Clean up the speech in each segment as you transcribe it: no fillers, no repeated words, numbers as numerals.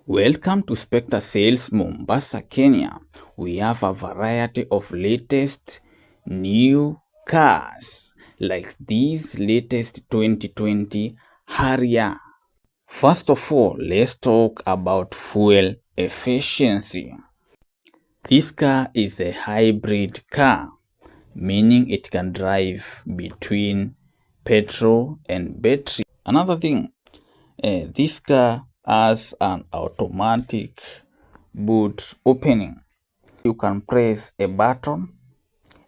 Welcome to Spectre Sales Mombasa, Kenya. We have a variety of latest new cars like these latest 2020 Harrier. First of all, let's talk about fuel efficiency. This car is a hybrid car, meaning it can drive between petrol and battery. Another thing, this car has an automatic boot opening. You can press a button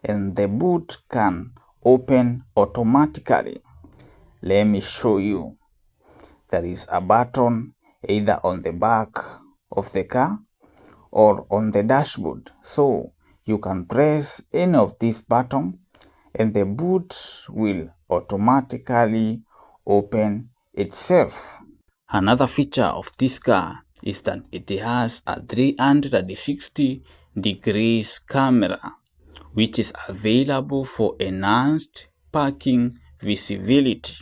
and the boot can open automatically. Let me show you. There is a button either on the back of the car or on the dashboard. So you can press any of these buttons and the boot will automatically open itself. Another feature of this car is that it has a 360 degrees camera, which is available for enhanced parking visibility.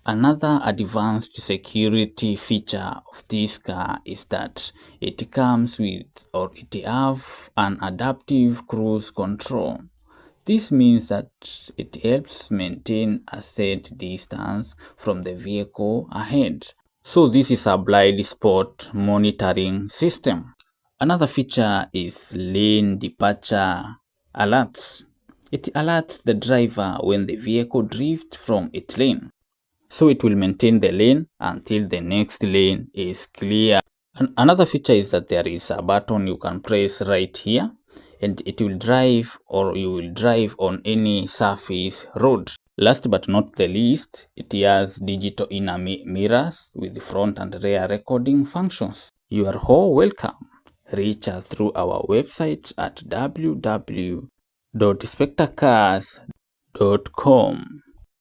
Another advanced security feature of this car is that it comes with it have an adaptive cruise control. This means that it helps maintain a set distance from the vehicle ahead. So this is a blind spot monitoring system. Another feature is lane departure alerts. It alerts the driver when the vehicle drifts from its lane. So it will maintain the lane until the next lane is clear. And another feature is that there is a button you can press right here and it will drive, or you will drive on any surface road. Last but not the least, it has digital inner mirrors with front and rear recording functions. You are all welcome. Reach us through our website at www.spectrecars.com.